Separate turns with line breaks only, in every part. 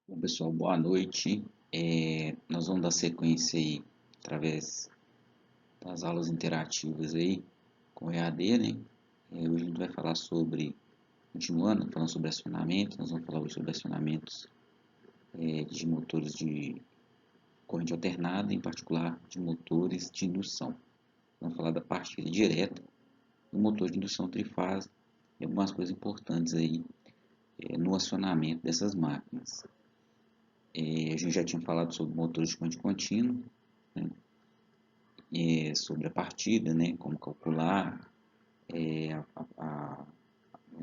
Bom, pessoal, boa noite. Nós vamos dar sequência aí através das aulas interativas aí com o EAD, né? Hoje a gente vai falar sobre, continuando falando sobre acionamento, nós vamos falar hoje sobre acionamentos de motores de corrente alternada, em particular de motores de indução. Vamos falar da partida direta do motor de indução trifásica e algumas coisas importantes aí no acionamento dessas máquinas. A gente já tinha falado sobre motores de corrente contínua, né? Sobre a partida, né? Como calcular,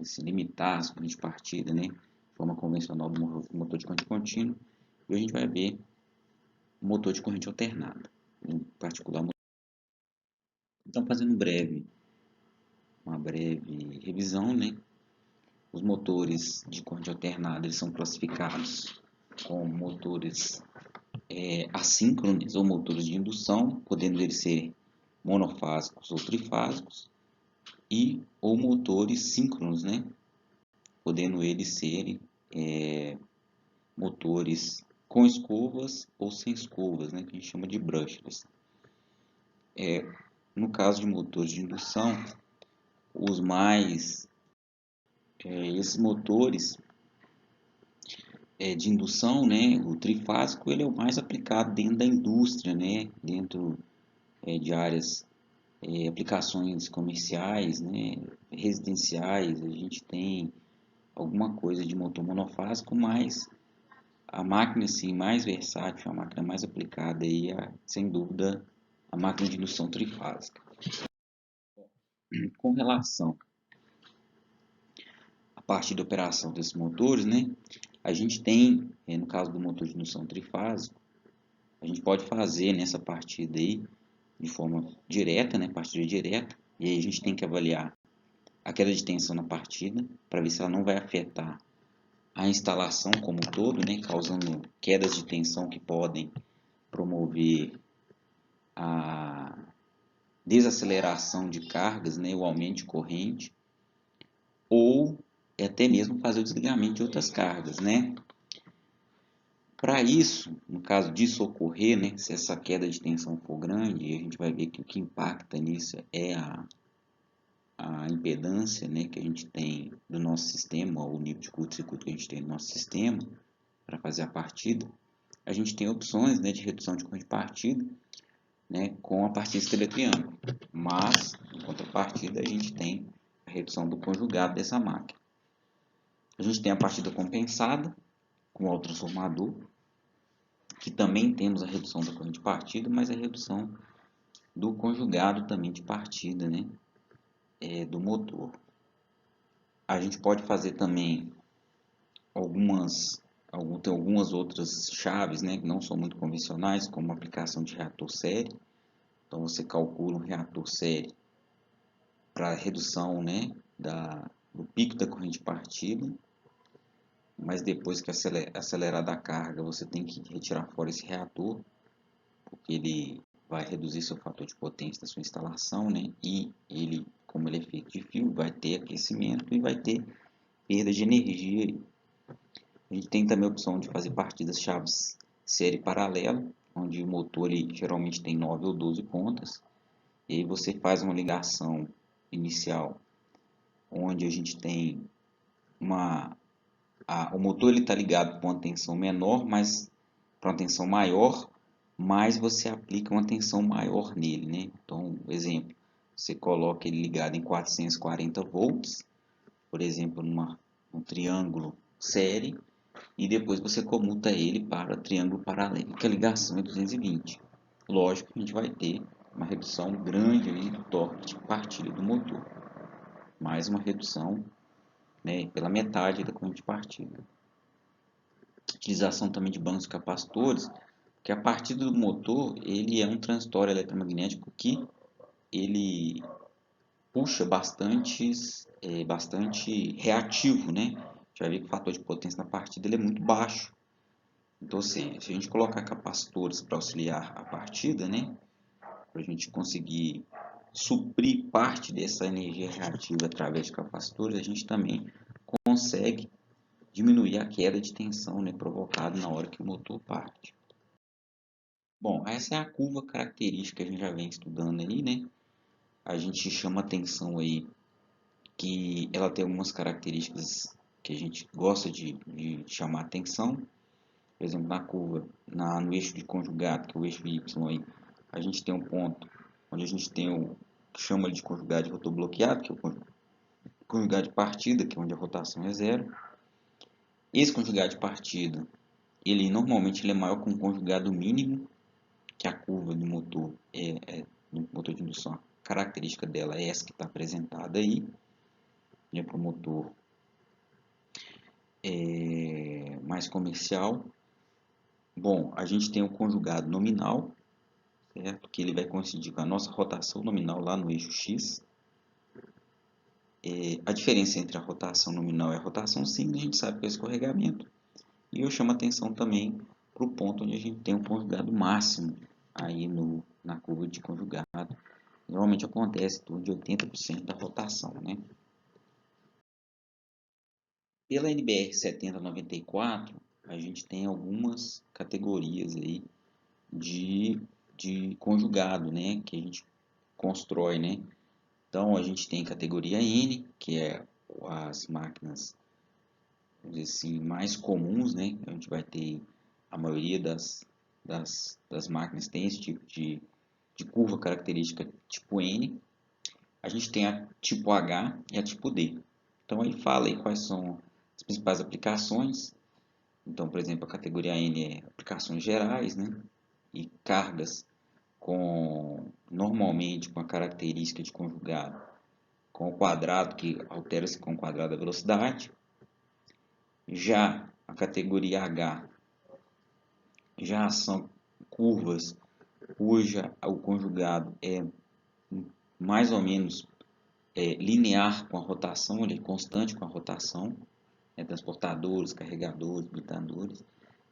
se limitar as correntes de partida, né? De forma convencional do motor de corrente contínua. E a gente vai ver o motor de corrente alternada, em particular. Então, fazendo uma breve revisão, né? Os motores de corrente alternada eles são classificados como motores assíncronos ou motores de indução, podendo eles ser monofásicos ou trifásicos, ou motores síncronos, né? Podendo eles serem motores com escovas ou sem escovas, né? Que a gente chama de brushless. No caso de motores de indução, esses motores de indução, né? O trifásico ele é o mais aplicado dentro da indústria, né? Dentro de áreas aplicações comerciais, né, residenciais, a gente tem alguma coisa de motor monofásico, mas a máquina assim, mais versátil, a máquina mais aplicada aí é, sem dúvida, a máquina de indução trifásica. Com relação à parte de operação desses motores, né, a gente tem, no caso do motor de indução trifásico, a gente pode fazer nessa partida aí de forma direta, né, partida direta, e aí a gente tem que avaliar a queda de tensão na partida, para ver se ela não vai afetar a instalação como um todo, né, causando quedas de tensão que podem promover a desaceleração de cargas, né, o aumento de corrente, ou até mesmo fazer o desligamento de outras cargas, né. Para isso, no caso disso ocorrer, né, se essa queda de tensão for grande, a gente vai ver que o que impacta nisso é a impedância, né, que a gente tem do nosso sistema, o nível de curto-circuito que a gente tem no nosso sistema para fazer a partida. A gente tem opções, né, de redução de corrente de partida, né, com a partida teletriângulo, mas em contrapartida a gente tem a redução do conjugado dessa máquina. A gente tem a partida compensada com o transformador, que também temos a redução da corrente de partida, mas a redução do conjugado também de partida, né, do motor. A gente pode fazer também tem algumas outras chaves, né, que não são muito convencionais, como a aplicação de reator série. Então você calcula um reator série para redução, né, do pico da corrente de partida, mas depois que acelerar a carga, você tem que retirar fora esse reator, porque ele vai reduzir seu fator de potência da sua instalação, né, e ele, como ele é feito de fio, vai ter aquecimento e vai ter perda de energia. A gente tem também a opção de fazer partidas chaves série paralela, onde o motor ele, geralmente tem 9 ou 12 pontas. E aí você faz uma ligação inicial, onde a gente tem o motor está ligado com uma tensão menor, mas para uma tensão maior, mas você aplica uma tensão maior nele, né? Então, exemplo, você coloca ele ligado em 440 volts, por exemplo, num triângulo série, e depois você comuta ele para triângulo paralelo, que a ligação é 220. Lógico que a gente vai ter uma redução grande ali do torque de partilha do motor, mais uma redução, né, pela metade da corrente de partilha. Utilização também de bancos capacitores, que a partida do motor ele é um transistor eletromagnético que ele puxa bastante reativo, né? A gente vai ver que o fator de potência na partida ele é muito baixo. Então, assim, se a gente colocar capacitores para auxiliar a partida, né, para a gente conseguir suprir parte dessa energia reativa através de capacitores, a gente também consegue diminuir a queda de tensão, né, provocada na hora que o motor parte. Bom, essa é a curva característica que a gente já vem estudando aí, né? A gente chama atenção aí que ela tem algumas características que a gente gosta de chamar atenção. Por exemplo, na curva, no eixo de conjugado, que é o eixo Y aí, a gente tem um ponto onde a gente tem o que chama de conjugado de rotor bloqueado, que é o conjugado de partida, que é onde a rotação é zero. Esse conjugado de partida, ele normalmente é maior que um conjugado mínimo, que a curva do motor no motor de indução, a característica dela é essa que está apresentada aí, né, para o motor mais comercial. Bom, a gente tem o conjugado nominal, certo? Que ele vai coincidir com a nossa rotação nominal lá no eixo X. A diferença entre a rotação nominal e a rotação simples, a gente sabe que é o escorregamento. E eu chamo a atenção também para o ponto onde a gente tem um conjugado máximo aí na curva de conjugado. Normalmente acontece em torno de 80% da rotação, né? Pela NBR 7094, a gente tem algumas categorias aí de conjugado, né? Que a gente constrói, né? Então, a gente tem categoria N, que é as máquinas, vamos dizer assim, mais comuns, né? A gente vai ter, a maioria das máquinas tem esse tipo de curva característica tipo N. A gente tem a tipo H e a tipo D. Então, ele fala aí quais são as principais aplicações. Então, por exemplo, a categoria N é aplicações gerais, né? E cargas normalmente com a característica de conjugado com o quadrado, que altera-se com o quadrado da velocidade. Já a categoria H já são curvas cuja o conjugado é mais ou menos linear com a rotação, ele é constante com a rotação, transportadores, carregadores, bitadores.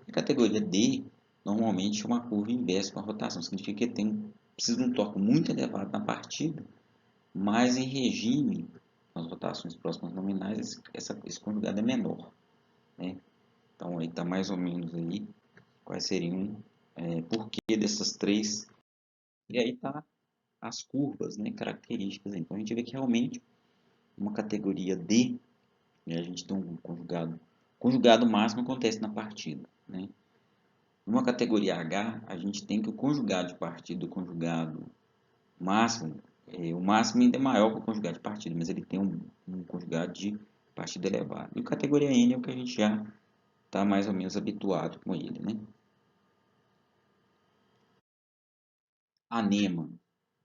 A categoria D normalmente é uma curva inversa com a rotação, significa que precisa de um torque muito elevado na partida, mas em regime, as rotações próximas nominais, esse conjugado é menor, né? Então aí está mais ou menos aí quais seriam porquê dessas três. E aí está as curvas, né, características. Então a gente vê que realmente uma categoria D, né, a gente tem um conjugado máximo acontece na partida, né? Numa categoria H, a gente tem que o conjugado de partida, o conjugado máximo, o máximo ainda é maior que o conjugado de partida, mas ele tem um conjugado de partida elevado. E a categoria N é o que a gente já está mais ou menos habituado com ele, né? A NEMA,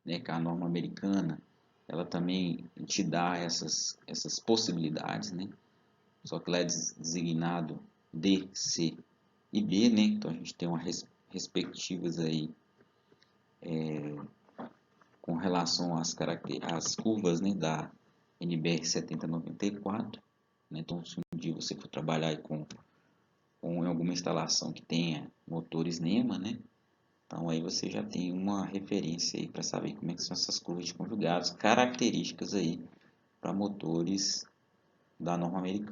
né, que é a norma americana, ela também te dá essas possibilidades, né? Só que lá é designado D, C e B, né? Então a gente tem uma respectivas aí com relação às curvas, né, da NBR 7094, né? Então se um dia você for trabalhar aí com alguma instalação que tenha motores NEMA, né? Então aí você já tem uma referência aí para saber como é que são essas curvas de conjugados, características aí para motores da norma americana.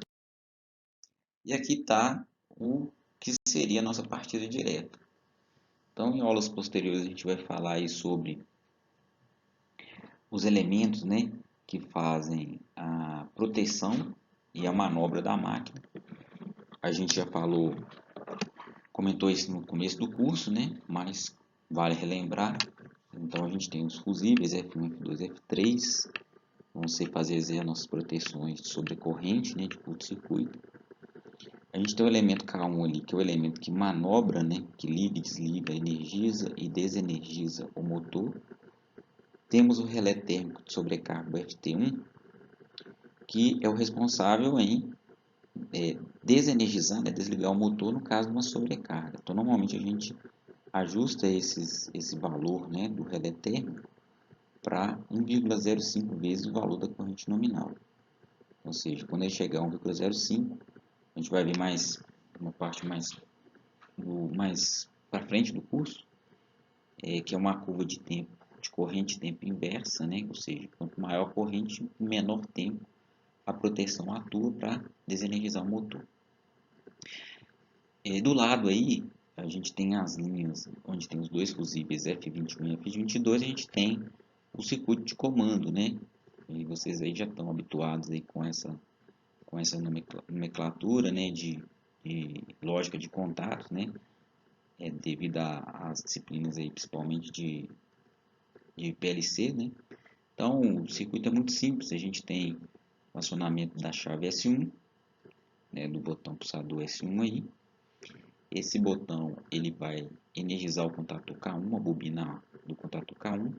E aqui está o que seria a nossa partida direta. Então em aulas posteriores a gente vai falar aí sobre os elementos, né, que fazem a proteção e a manobra da máquina. A gente já comentou isso no começo do curso, né, mas vale relembrar. Então a gente tem os fusíveis F1, F2, F3, vão ser fazer as nossas proteções sobre a corrente, né, de curto-circuito. A gente tem o elemento K1 ali, que é o elemento que manobra, né, que liga e desliga, energiza e desenergiza o motor. Temos o relé térmico de sobrecarga, o FT1, que é o responsável em desenergizar, né, desligar o motor no caso de uma sobrecarga. Então normalmente a gente ajusta esse valor, né, do relé térmico para 1,05 vezes o valor da corrente nominal. Ou seja, quando ele chegar a 1,05, a gente vai ver uma parte mais para frente do curso, que é uma curva de tempo, de corrente tempo inversa, né? Ou seja, quanto maior a corrente, menor tempo a proteção atua para desenergizar o motor. Do lado aí, a gente tem as linhas onde tem os dois fusíveis F21 e F22, a gente tem o circuito de comando, né? E vocês aí já estão habituados aí com essa nomenclatura, né, de lógica de contatos, né? Devido às disciplinas aí, principalmente de PLC, né? Então, o circuito é muito simples, a gente tem o acionamento da chave S1, né, do botão pulsador S1 aí. Esse botão ele vai energizar o contato K1, a bobina do contato K1,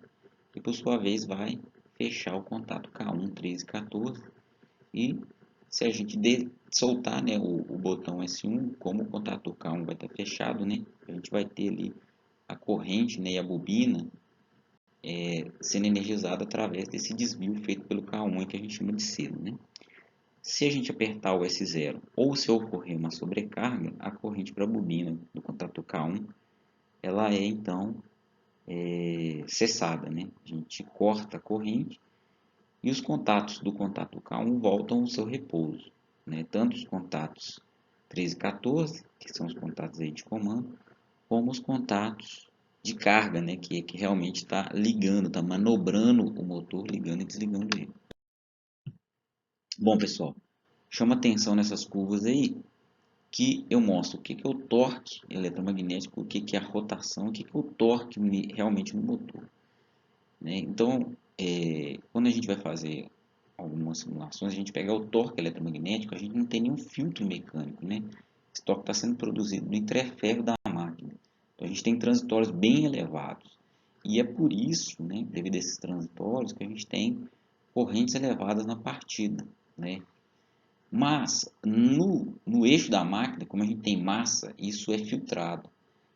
e por sua vez vai fechar o contato K1, 13 e 14. E se a gente soltar, né, o botão S1, como o contato K1 vai estar fechado, né, a gente vai ter ali a corrente, né, e a bobina sendo energizada através desse desvio feito pelo K1 que a gente chama de selo, né? Se a gente apertar o S0 ou se ocorrer uma sobrecarga, a corrente para a bobina do contato K1 ela é então cessada, né? A gente corta a corrente e os contatos do contato K1 voltam ao seu repouso, né? Tanto os contatos 13 e 14, que são os contatos aí de comando, como os contatos de carga, né? Que realmente está ligando, está manobrando o motor, ligando e desligando ele. Bom, pessoal, chama atenção nessas curvas aí, que eu mostro o que é o torque eletromagnético, o que é a rotação, o que é o torque realmente no motor, né? Então, quando a gente vai fazer algumas simulações, a gente pega o torque eletromagnético, a gente não tem nenhum filtro mecânico, né? Esse torque está sendo produzido no entreferro da máquina. Então, a gente tem transitórios bem elevados. E é por isso, né, devido a esses transitórios, que a gente tem correntes elevadas na partida, né? Mas no eixo da máquina, como a gente tem massa, isso é filtrado.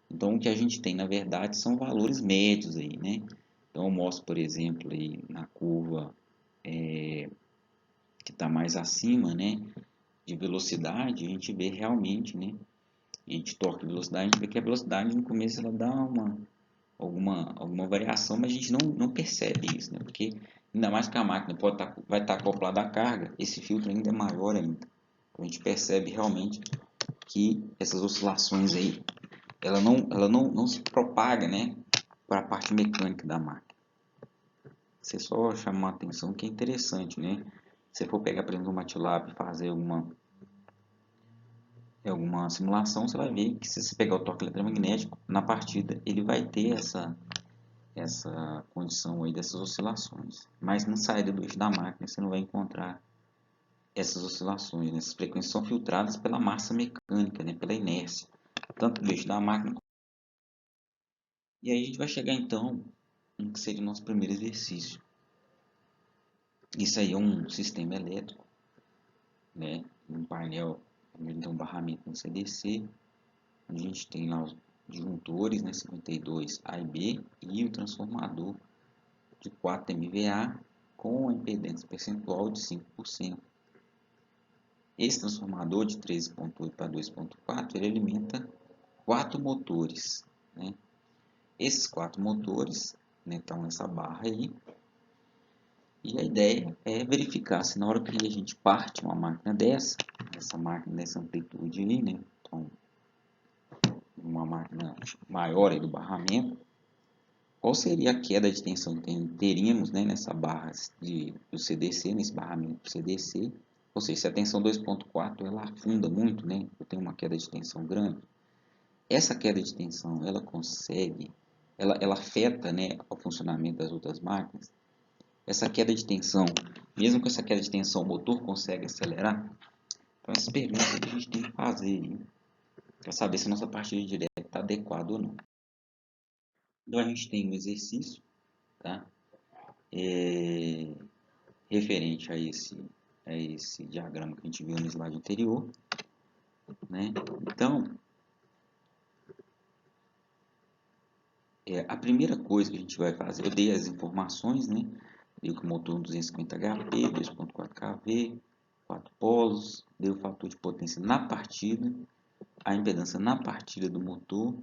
Então o que a gente tem na verdade são valores médios aí, né? Então eu mostro, por exemplo, aí na curva que está mais acima, né, de velocidade, a gente vê realmente, né, a gente torque velocidade, a gente vê que a velocidade no começo ela dá alguma variação, mas a gente não percebe isso, né? Porque ainda mais que a máquina vai estar acoplada à carga, esse filtro ainda é maior ainda. Então a gente percebe realmente que essas oscilações aí, ela não se propaga, né, para a parte mecânica da máquina. Você só chamar a atenção que é interessante, né? Se você for pegar, por exemplo, no MATLAB e fazer alguma simulação, você vai ver que se você pegar o torque eletromagnético, na partida ele vai ter essa condição aí dessas oscilações. Mas na saída do eixo da máquina você não vai encontrar essas oscilações, né? Essas frequências são filtradas pela massa mecânica, né? Pela inércia, tanto do eixo da máquina. E aí a gente vai chegar então no que seria o nosso primeiro exercício. Isso aí é um sistema elétrico, né? Um painel, um barramento no CDC, onde a gente tem lá os disjuntores, né? 52 A e B, e o transformador de 4 MVA com a impedância percentual de 5%. Esse transformador de 13.8 para 2.4 ele alimenta 4 motores, né? Esses 4 motores, né, estão nessa barra aí. E a ideia é verificar se na hora que a gente parte uma máquina essa máquina dessa amplitude aí, né? Então, uma máquina maior aí do barramento, qual seria a queda de tensão que teríamos, né, nessa barra do CDC, nesse barramento do CDC. Ou seja, se a tensão 2.4 ela afunda muito, né, eu tenho uma queda de tensão grande, essa queda de tensão ela afeta, né, o funcionamento das outras máquinas. Essa queda de tensão, mesmo com essa queda de tensão, o motor consegue acelerar? Então essas perguntas que a gente tem que fazer para saber se a nossa partida direta está adequada ou não. Então a gente tem um exercício, tá? Referente a esse diagrama que a gente viu no slide anterior, né? Então, a primeira coisa que a gente vai fazer, eu dei as informações, né? Dei que o motor 250 HP, 2.4 kV, 4 polos, dei o fator de potência na partida, a impedância na partida do motor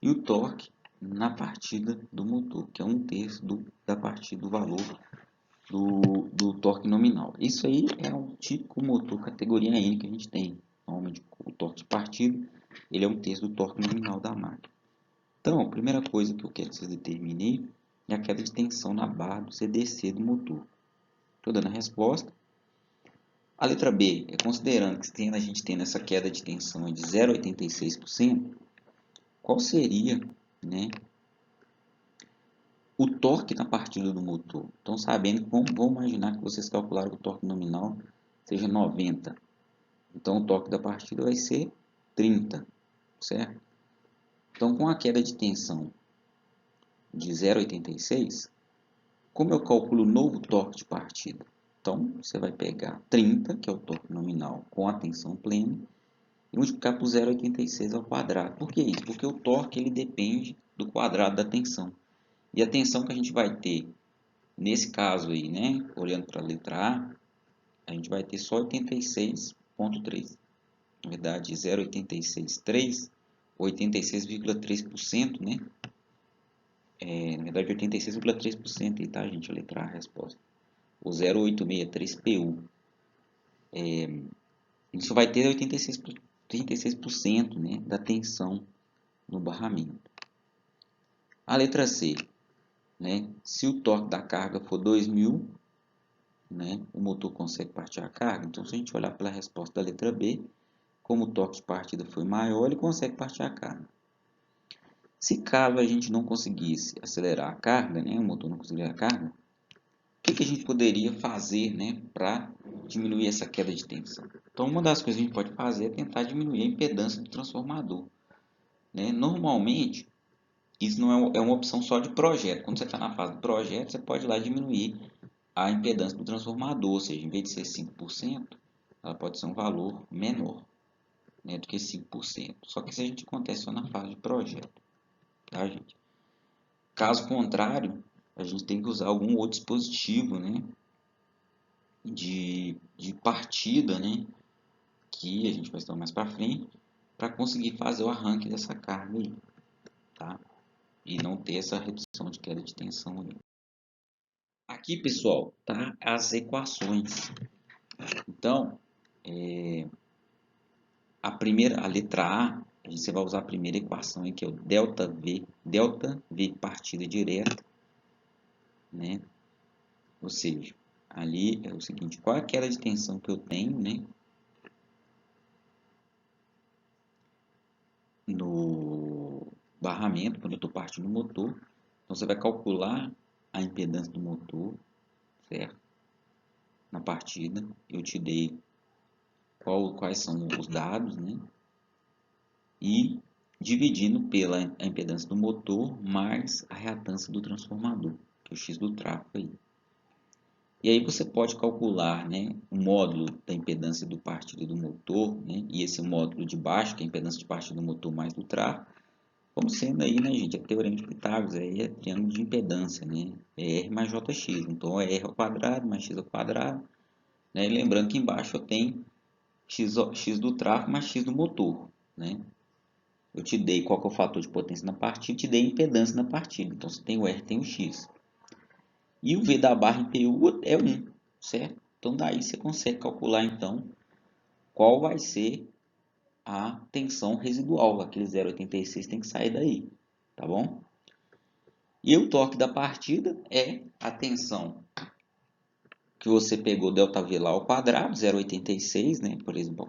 e o torque na partida do motor, que é 1/3 da partida do valor do torque nominal. Isso aí é um típico motor categoria N que a gente tem. Normalmente o torque de partida ele é 1/3 do torque nominal da máquina. Então, a primeira coisa que eu quero que vocês determinem é a queda de tensão na barra do CDC do motor. Estou dando a resposta. A letra B é considerando que a gente tem essa queda de tensão de 0,86%, qual seria, né, o torque na partida do motor. Então, sabendo que vamos imaginar que vocês calcularam que o torque nominal seja 90. Então, o torque da partida vai ser 30, certo? Então, com a queda de tensão de 0,86, como eu calculo o novo torque de partida? Então, você vai pegar 30, que é o torque nominal, com a tensão plena, e multiplicar por 0,86 ao quadrado. Por que isso? Porque o torque ele depende do quadrado da tensão. E a tensão que a gente vai ter, nesse caso aí, né, olhando para a letra A gente vai ter só 86,3. Na verdade, 0,863, 86,3%, né? Na verdade, 86,3% aí, tá, gente? A letra A, a resposta. O 0,863 PU. Isso vai ter 86%, né, da tensão no barramento. A letra C, né? Se o torque da carga for 2.000, né, o motor consegue partir a carga. Então, se a gente olhar pela resposta da letra B, como o torque de partida foi maior, ele consegue partir a carga. Se caso a gente não conseguisse acelerar a carga, né, o motor não conseguir a carga, o que a gente poderia fazer, né, para diminuir essa queda de tensão? Então, uma das coisas que a gente pode fazer é tentar diminuir a impedância do transformador, né? Normalmente, isso não é uma opção só de projeto. Quando você está na fase do projeto, você pode ir lá diminuir a impedância do transformador, ou seja, em vez de ser 5%, ela pode ser um valor menor, né, do que 5%. Só que isso a gente acontece só na fase de projeto, tá, gente? Caso contrário, a gente tem que usar algum outro dispositivo, né, de partida, né, que a gente vai estar mais para frente, para conseguir fazer o arranque dessa carga aí, tá? E não ter essa redução de queda de tensão aí. Aqui, pessoal, tá as equações. Então, a letra A, você vai usar a primeira equação aí, que é o delta V partida direta, né? Ou seja, ali é o seguinte, qual é a queda de tensão que eu tenho, né, no barramento, quando eu estou partindo o motor. Então, você vai calcular a impedância do motor, certo? Na partida, eu te dei quais são os dados, né? E dividindo pela impedância do motor mais a reatância do transformador, que é o X do tráfego aí. E aí você pode calcular, né, o módulo da impedância do partido do motor, né, e esse módulo de baixo, que é a impedância de partido do motor mais do tráfego, como sendo aí, né, gente, é teorema de Pitágoras, aí é triângulo de impedância, né, é R mais JX, então é R ao quadrado mais X ao quadrado, né, e lembrando que embaixo eu tenho X do tráfego mais X do motor, né. Eu te dei qual que é o fator de potência na partida, te dei a impedância na partida, então você tem o R, tem o X. E o V da barra em PU é 1, certo? Então, daí você consegue calcular, então, qual vai ser a tensão residual. Aquele 0,86 tem que sair daí, tá bom? E o torque da partida é a tensão que você pegou ΔV lá ao quadrado, 0,86, né? Por exemplo,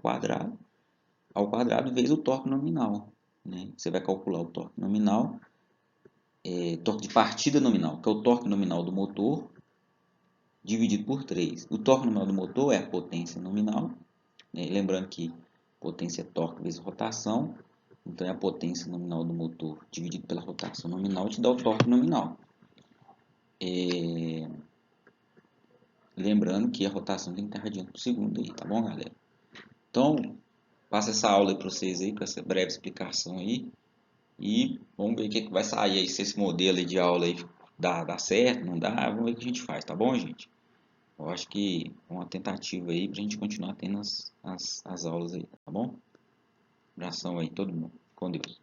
ao quadrado vezes o torque nominal, né? Você vai calcular o torque nominal, torque de partida nominal, que é o torque nominal do motor, dividido por 3. O torque nominal do motor é a potência nominal, né? Lembrando que potência é torque vezes rotação, então é a potência nominal do motor dividido pela rotação nominal te dá o torque nominal. Lembrando que a rotação tem que estar radiante por segundo aí, tá bom, galera? Então, passa essa aula aí para vocês aí, com essa breve explicação aí, e vamos ver o que vai sair aí, se esse modelo aí de aula aí dá certo, não dá, vamos ver o que a gente faz, tá bom, gente? Eu acho que é uma tentativa aí pra gente continuar tendo as aulas aí, tá bom? Abração aí, todo mundo. Com Deus.